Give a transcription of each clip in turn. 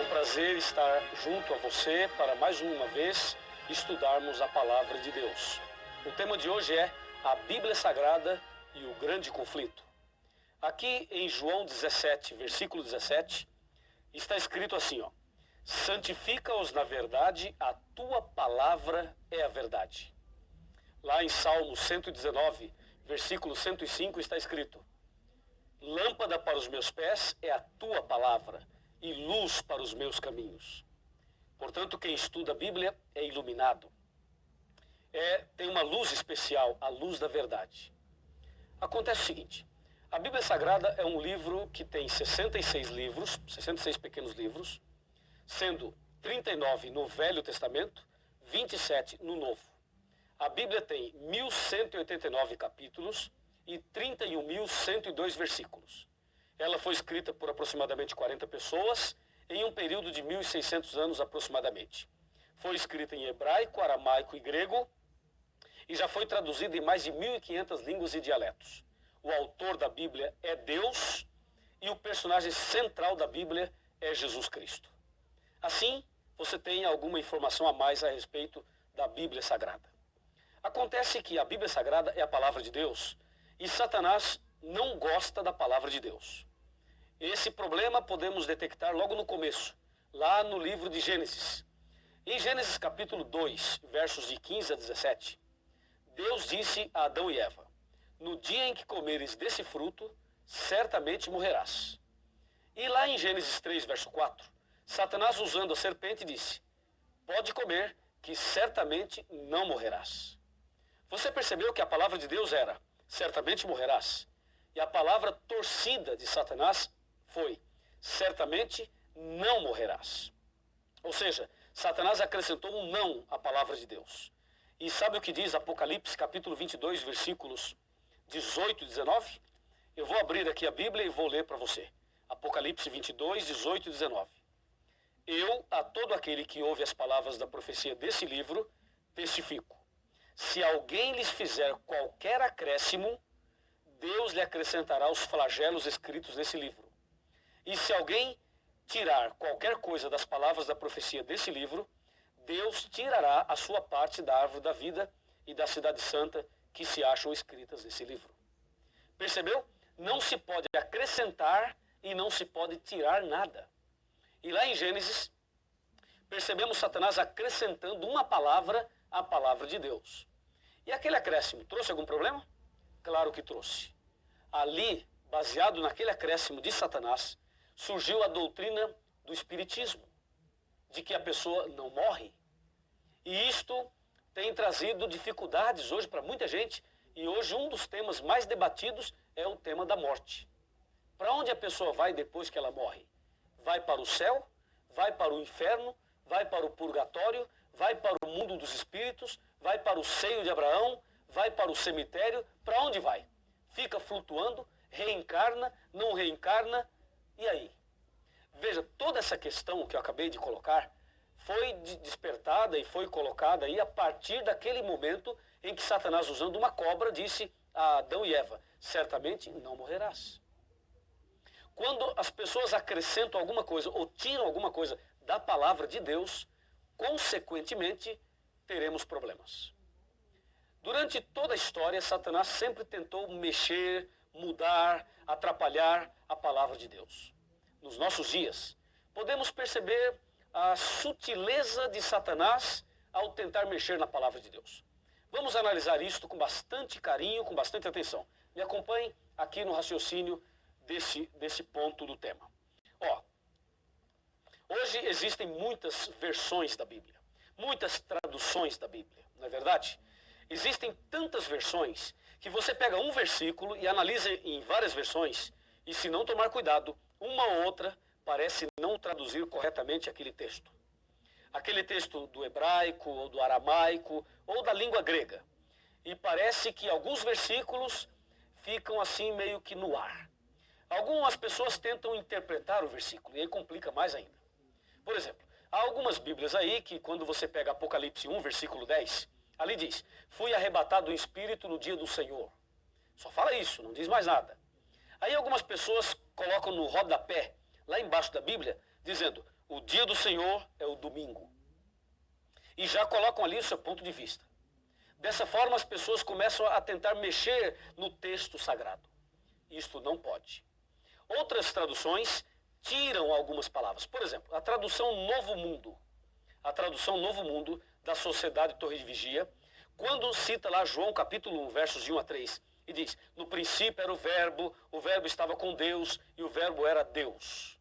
prazer estar junto a você para mais uma vez estudarmos a Palavra de Deus. O tema de hoje é a Bíblia Sagrada e o Grande Conflito. Aqui em João 17, versículo 17, está escrito assim, santifica-os na verdade, a tua palavra é a verdade. Lá em Salmo 119, versículo 105, está escrito, lâmpada para os meus pés é a tua palavra e luz para os meus caminhos. Portanto, quem estuda a Bíblia é iluminado. Tem uma luz especial, a luz da verdade. Acontece o seguinte, a Bíblia Sagrada é um livro que tem 66 livros, 66 pequenos livros, sendo 39 no Velho Testamento, 27 no Novo. A Bíblia tem 1.189 capítulos e 31.102 versículos. Ela foi escrita por aproximadamente 40 pessoas em um período de 1.600 anos aproximadamente. Foi escrita em hebraico, aramaico e grego e já foi traduzida em mais de 1.500 línguas e dialetos. O autor da Bíblia é Deus e o personagem central da Bíblia é Jesus Cristo. Assim, você tem alguma informação a mais a respeito da Bíblia Sagrada. Acontece que a Bíblia Sagrada é a palavra de Deus e Satanás não gosta da palavra de Deus. Esse problema podemos detectar logo no começo, lá no livro de Gênesis. Em Gênesis capítulo 2, versos de 15 a 17, Deus disse a Adão e Eva, no dia em que comeres desse fruto, certamente morrerás. E lá em Gênesis 3, verso 4, Satanás usando a serpente disse, pode comer, que certamente não morrerás. Você percebeu que a palavra de Deus era, certamente morrerás. E a palavra torcida de Satanás foi, certamente não morrerás. Ou seja, Satanás acrescentou um não à palavra de Deus. E sabe o que diz Apocalipse capítulo 22, versículos 18 e 19? Eu vou abrir aqui a Bíblia e vou ler para você. Apocalipse 22, 18 e 19. Eu, a todo aquele que ouve as palavras da profecia desse livro, testifico. Se alguém lhes fizer qualquer acréscimo, Deus lhe acrescentará os flagelos escritos nesse livro. E se alguém tirar qualquer coisa das palavras da profecia desse livro, Deus tirará a sua parte da árvore da vida e da cidade santa que se acham escritas nesse livro. Percebeu? Não se pode acrescentar e não se pode tirar nada. E lá em Gênesis, percebemos Satanás acrescentando uma palavra à palavra de Deus. E aquele acréscimo trouxe algum problema? Claro que trouxe. Ali, baseado naquele acréscimo de Satanás, surgiu a doutrina do espiritismo, de que a pessoa não morre. E isto tem trazido dificuldades hoje para muita gente, e hoje um dos temas mais debatidos é o tema da morte. Para onde a pessoa vai depois que ela morre? Vai para o céu? Vai para o inferno? Vai para o purgatório? Vai para o mundo dos espíritos? Vai para o seio de Abraão? Vai para o cemitério? Para onde vai? Fica flutuando? Reencarna? Não reencarna? E aí? Veja, toda essa questão que eu acabei de colocar foi despertada e foi colocada aí a partir daquele momento em que Satanás, usando uma cobra, disse a Adão e Eva, certamente não morrerás. Quando as pessoas acrescentam alguma coisa ou tiram alguma coisa da palavra de Deus, consequentemente, teremos problemas. Durante toda a história, Satanás sempre tentou mexer, mudar, atrapalhar a palavra de Deus. Nos nossos dias, podemos perceber a sutileza de Satanás ao tentar mexer na palavra de Deus. Vamos analisar isto com bastante carinho, com bastante atenção. Me acompanhe aqui no raciocínio desse ponto do tema. Hoje existem muitas versões da Bíblia, muitas traduções da Bíblia, não é verdade? Existem tantas versões que você pega um versículo e analisa em várias versões e, se não tomar cuidado, uma ou outra parece não traduzir corretamente aquele texto. Aquele texto do hebraico ou do aramaico ou da língua grega. E parece que alguns versículos ficam assim meio que no ar. Algumas pessoas tentam interpretar o versículo e aí complica mais ainda. Por exemplo, há algumas Bíblias aí que quando você pega Apocalipse 1, versículo 10, ali diz, fui arrebatado em espírito no dia do Senhor. Só fala isso, não diz mais nada. Aí algumas pessoas colocam no rodapé, lá embaixo da Bíblia, dizendo, o dia do Senhor é o domingo. E já colocam ali o seu ponto de vista. Dessa forma, as pessoas começam a tentar mexer no texto sagrado. Isto não pode. Outras traduções tiram algumas palavras. Por exemplo, a tradução Novo Mundo. A tradução Novo Mundo da Sociedade Torre de Vigia, quando cita lá João capítulo 1, versos de 1 a 3, e diz, no princípio era o verbo estava com Deus e o verbo era Deus.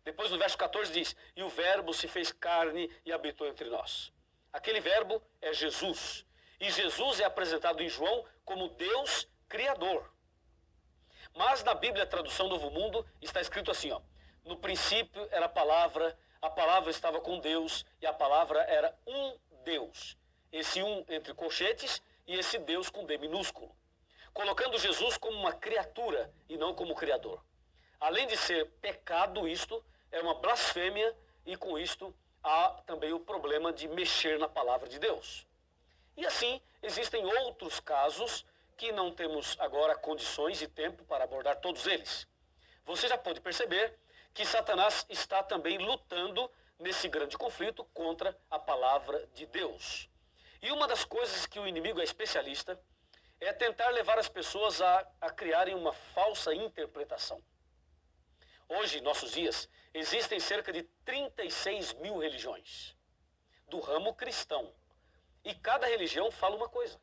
Depois no verso 14 diz, e o verbo se fez carne e habitou entre nós. Aquele verbo é Jesus. E Jesus é apresentado em João como Deus Criador. Mas na Bíblia, a tradução Novo Mundo, está escrito assim, ó, no princípio era a palavra estava com Deus e a palavra era um Deus. Esse um entre colchetes e esse Deus com D minúsculo. Colocando Jesus como uma criatura e não como criador. Além de ser pecado isto, é uma blasfêmia e com isto há também o problema de mexer na palavra de Deus. E assim, existem outros casos que não temos agora condições e tempo para abordar todos eles. Você já pode perceber que Satanás está também lutando nesse grande conflito contra a palavra de Deus. E uma das coisas que o inimigo é especialista é tentar levar as pessoas a criarem uma falsa interpretação. Hoje, em nossos dias, existem cerca de 36 mil religiões do ramo cristão. E cada religião fala uma coisa.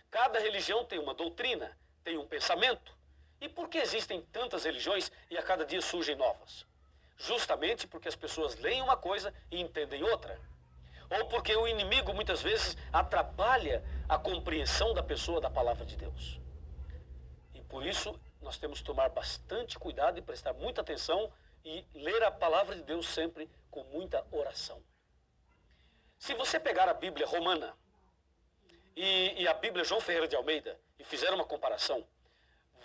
Cada religião tem uma doutrina, tem um pensamento. E por que existem tantas religiões e a cada dia surgem novas? Justamente porque as pessoas leem uma coisa e entendem outra. Ou porque o inimigo muitas vezes atrapalha a compreensão da pessoa da palavra de Deus. E por isso nós temos que tomar bastante cuidado e prestar muita atenção e ler a palavra de Deus sempre com muita oração. Se você pegar a Bíblia romana e a Bíblia João Ferreira de Almeida e fizer uma comparação,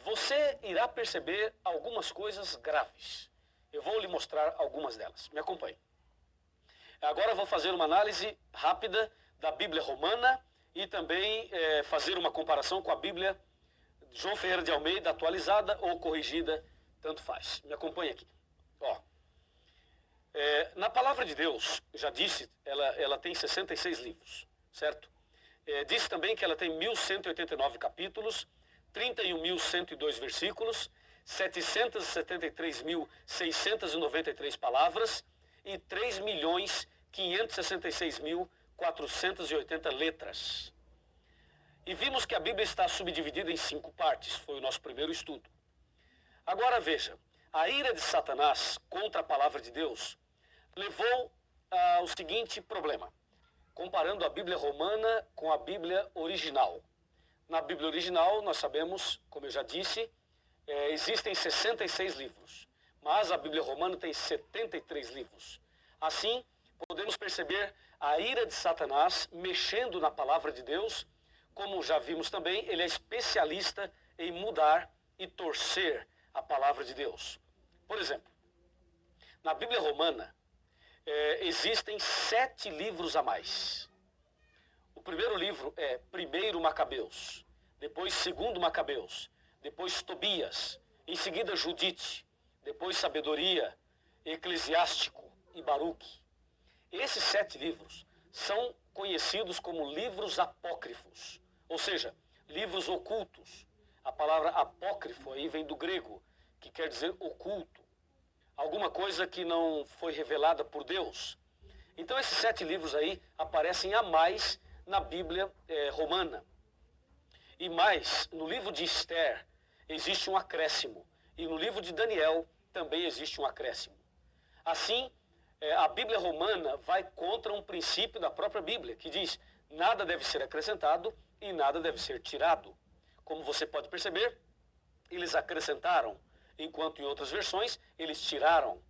você irá perceber algumas coisas graves. Eu vou lhe mostrar algumas delas. Me acompanhe. Agora eu vou fazer uma análise rápida da Bíblia romana e também fazer uma comparação com a Bíblia João Ferreira de Almeida, atualizada ou corrigida, tanto faz. Me acompanhe aqui. Ó, na palavra de Deus, já disse, ela tem 66 livros, certo? Disse também que ela tem 1.189 capítulos, 31.102 versículos, 773.693 palavras e 3.566.480 letras. E vimos que a Bíblia está subdividida em 5 partes, foi o nosso primeiro estudo. Agora veja, a ira de Satanás contra a palavra de Deus levou ao seguinte problema, comparando a Bíblia romana com a Bíblia original. Na Bíblia original, nós sabemos, como eu já disse, existem 66 livros, mas a Bíblia romana tem 73 livros. Assim, podemos perceber a ira de Satanás mexendo na palavra de Deus. Como já vimos também, ele é especialista em mudar e torcer a palavra de Deus. Por exemplo, na Bíblia romana, existem 7 livros a mais. O primeiro livro é 1 Macabeus, depois 2 Macabeus, depois Tobias, em seguida Judite, depois Sabedoria, Eclesiástico e Baruque. Esses 7 livros são conhecidos como livros apócrifos, ou seja, livros ocultos. A palavra apócrifo aí vem do grego, que quer dizer oculto. Alguma coisa que não foi revelada por Deus. Então esses 7 livros aí aparecem a mais na Bíblia romana. E mais, no livro de Esther existe um acréscimo. E no livro de Daniel também existe um acréscimo. Assim, a Bíblia romana vai contra um princípio da própria Bíblia, que diz, nada deve ser acrescentado e nada deve ser tirado. Como você pode perceber, eles acrescentaram, enquanto em outras versões eles tiraram.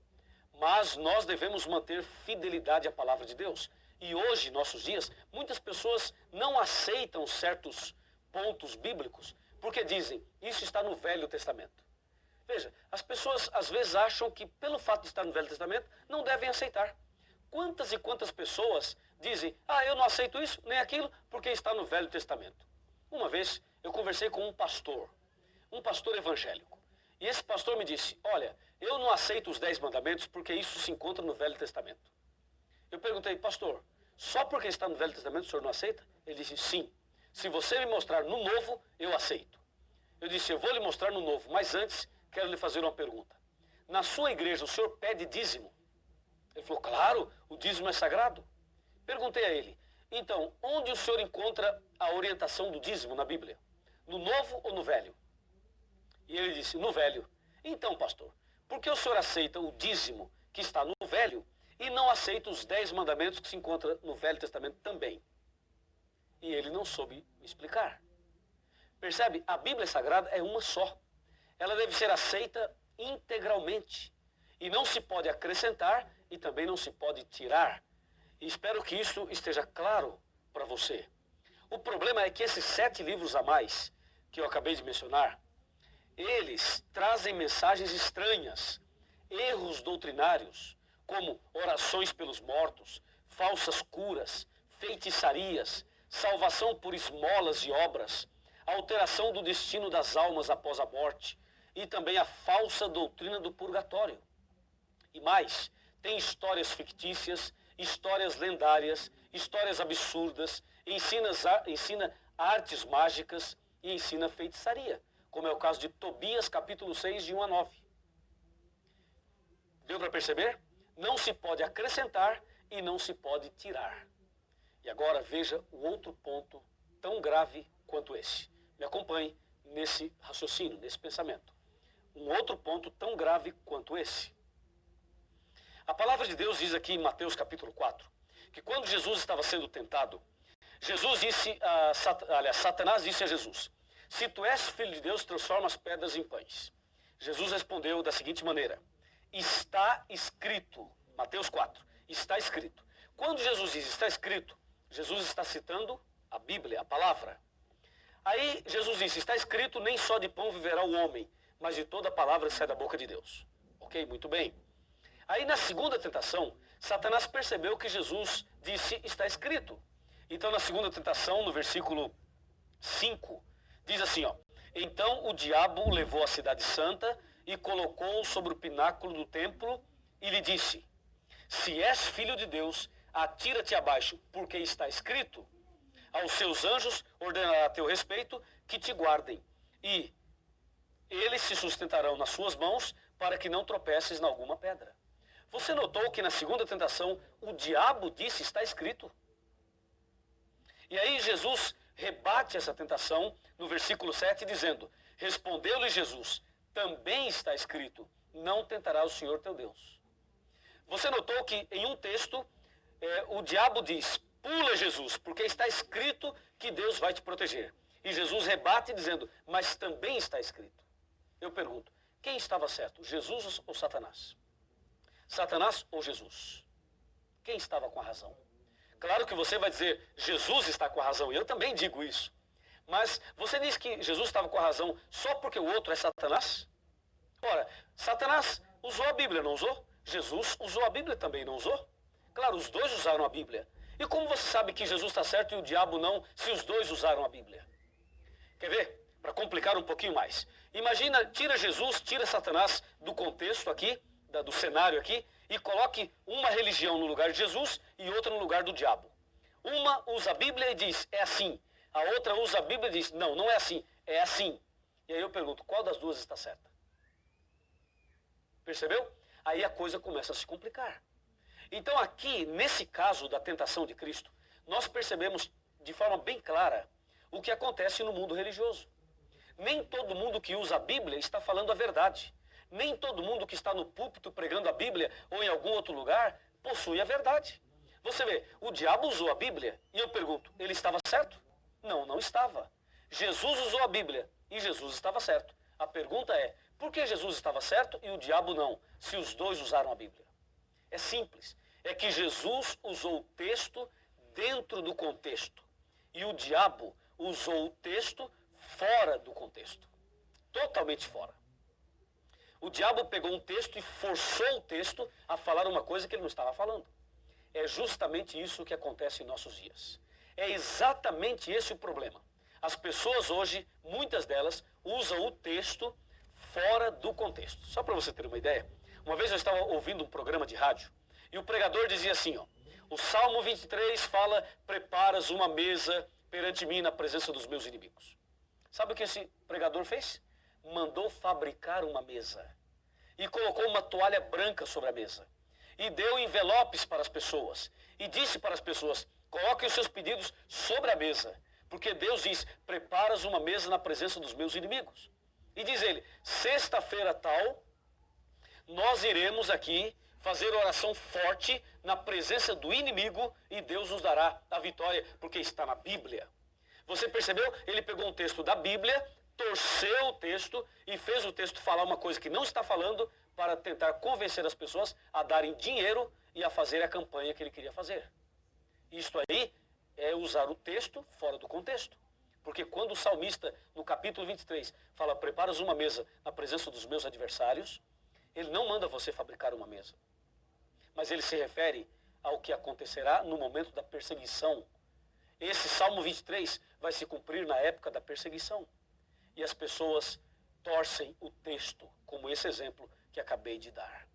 Mas nós devemos manter fidelidade à palavra de Deus. E hoje, em nossos dias, muitas pessoas não aceitam certos pontos bíblicos, porque dizem, isso está no Velho Testamento. Veja, as pessoas às vezes acham que pelo fato de estar no Velho Testamento, não devem aceitar. Quantas e quantas pessoas dizem, eu não aceito isso, nem aquilo, porque está no Velho Testamento. Uma vez eu conversei com um pastor evangélico, E esse pastor me disse, olha, eu não aceito os 10 mandamentos porque isso se encontra no Velho Testamento. Eu perguntei, pastor, só porque está no Velho Testamento o senhor não aceita? Ele disse, sim. Se você me mostrar no Novo, eu aceito. Eu disse, eu vou lhe mostrar no Novo, mas antes quero lhe fazer uma pergunta. Na sua igreja o senhor pede dízimo? Ele falou, claro, o dízimo é sagrado. Perguntei a ele, então, onde o senhor encontra a orientação do dízimo na Bíblia? No Novo ou no Velho? E ele disse, no Velho. Então, pastor, por que o senhor aceita o dízimo que está no Velho e não aceita os 10 mandamentos que se encontram no Velho Testamento também? E ele não soube me explicar. Percebe? A Bíblia Sagrada é uma só. Ela deve ser aceita integralmente. E não se pode acrescentar e também não se pode tirar. E espero que isso esteja claro para você. O problema é que esses 7 livros a mais que eu acabei de mencionar, eles trazem mensagens estranhas, erros doutrinários, como orações pelos mortos, falsas curas, feitiçarias, salvação por esmolas e obras, alteração do destino das almas após a morte e também a falsa doutrina do purgatório. E mais, tem histórias fictícias, histórias lendárias, histórias absurdas, ensina artes mágicas e ensina feitiçaria, como é o caso de Tobias, capítulo 6, de 1 a 9. Deu para perceber? Não se pode acrescentar e não se pode tirar. E agora veja o outro ponto tão grave quanto esse. Me acompanhe nesse raciocínio, nesse pensamento. Um outro ponto tão grave quanto esse. A palavra de Deus diz aqui em Mateus capítulo 4, que quando Jesus estava sendo tentado, Satanás disse a Jesus, se tu és filho de Deus, transforma as pedras em pães. Jesus respondeu da seguinte maneira, está escrito, Mateus 4, está escrito. Quando Jesus diz está escrito, Jesus está citando a Bíblia, a palavra. Aí Jesus disse, está escrito, nem só de pão viverá o homem, mas de toda palavra que sai da boca de Deus. Ok, muito bem. Aí na segunda tentação, Satanás percebeu que Jesus disse, está escrito. Então na segunda tentação, no versículo 5, diz assim, ó, então o diabo levou a cidade santa e colocou-o sobre o pináculo do templo e lhe disse, se és filho de Deus, atira-te abaixo, porque está escrito, aos seus anjos ordenará a teu respeito que te guardem, e eles se sustentarão nas suas mãos para que não tropeces em alguma pedra. Você notou que na segunda tentação o diabo disse está escrito? E aí Jesus rebate essa tentação no versículo 7 dizendo, respondeu-lhe Jesus, também está escrito, não tentarás o Senhor teu Deus. Você notou que em um texto o diabo diz, pula Jesus, porque está escrito que Deus vai te proteger. E Jesus rebate dizendo, mas também está escrito. Eu pergunto, quem estava certo, Jesus ou Satanás? Satanás ou Jesus? Quem estava com a razão? Claro que você vai dizer, Jesus está com a razão, e eu também digo isso. Mas você diz que Jesus estava com a razão só porque o outro é Satanás? Ora, Satanás usou a Bíblia, não usou? Jesus usou a Bíblia também, não usou? Claro, os dois usaram a Bíblia. E como você sabe que Jesus está certo e o diabo não, se os dois usaram a Bíblia? Quer ver? Para complicar um pouquinho mais. Imagina, tira Jesus, tira Satanás do contexto aqui, do cenário aqui, e coloque uma religião no lugar de Jesus e outra no lugar do diabo. Uma usa a Bíblia e diz, é assim. A outra usa a Bíblia e diz, não, não é assim, é assim. E aí eu pergunto, qual das duas está certa? Percebeu? Aí a coisa começa a se complicar. Então aqui, nesse caso da tentação de Cristo, nós percebemos de forma bem clara o que acontece no mundo religioso. Nem todo mundo que usa a Bíblia está falando a verdade. Nem todo mundo que está no púlpito pregando a Bíblia ou em algum outro lugar possui a verdade. Você vê, o diabo usou a Bíblia e eu pergunto, ele estava certo? Não, não estava. Jesus usou a Bíblia e Jesus estava certo. A pergunta é, por que Jesus estava certo e o diabo não, se os dois usaram a Bíblia? É simples, é que Jesus usou o texto dentro do contexto e o diabo usou o texto fora do contexto, totalmente fora. O diabo pegou um texto e forçou o texto a falar uma coisa que ele não estava falando. É justamente isso que acontece em nossos dias. É exatamente esse o problema. As pessoas hoje, muitas delas, usam o texto fora do contexto. Só para você ter uma ideia, uma vez eu estava ouvindo um programa de rádio e o pregador dizia assim, ó, o Salmo 23 fala, preparas uma mesa perante mim na presença dos meus inimigos. Sabe o que esse pregador fez? Mandou fabricar uma mesa e colocou uma toalha branca sobre a mesa e deu envelopes para as pessoas e disse para as pessoas, coloquem os seus pedidos sobre a mesa, porque Deus diz, preparas uma mesa na presença dos meus inimigos. E diz ele, sexta-feira tal, nós iremos aqui fazer oração forte na presença do inimigo e Deus nos dará a vitória, porque está na Bíblia. Você percebeu? Ele pegou um texto da Bíblia, torceu o texto e fez o texto falar uma coisa que não está falando para tentar convencer as pessoas a darem dinheiro e a fazer a campanha que ele queria fazer. Isto aí é usar o texto fora do contexto. Porque quando o salmista, no capítulo 23, fala, preparas uma mesa na presença dos meus adversários, ele não manda você fabricar uma mesa. Mas ele se refere ao que acontecerá no momento da perseguição. Esse Salmo 23 vai se cumprir na época da perseguição. E as pessoas torcem o texto, como esse exemplo que acabei de dar.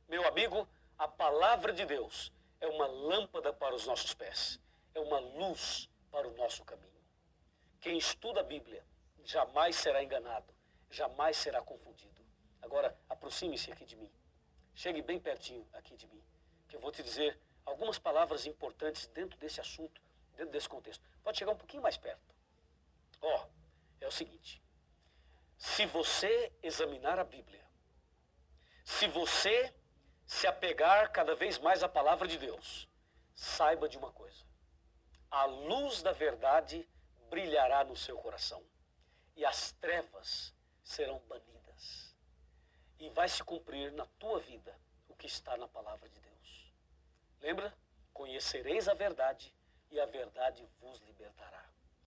Meu amigo, a palavra de Deus é uma lâmpada para os nossos pés, é uma luz para o nosso caminho. Quem estuda a Bíblia jamais será enganado, jamais será confundido. Agora, aproxime-se aqui de mim. Chegue bem pertinho aqui de mim, que eu vou te dizer algumas palavras importantes dentro desse assunto, dentro desse contexto. Pode chegar um pouquinho mais perto. Ó, é o seguinte. Se você examinar a Bíblia, se você se apegar cada vez mais à palavra de Deus, saiba de uma coisa. A luz da verdade brilhará no seu coração e as trevas serão banidas. E vai se cumprir na tua vida o que está na palavra de Deus. Lembra? Conhecereis a verdade e a verdade vos libertará.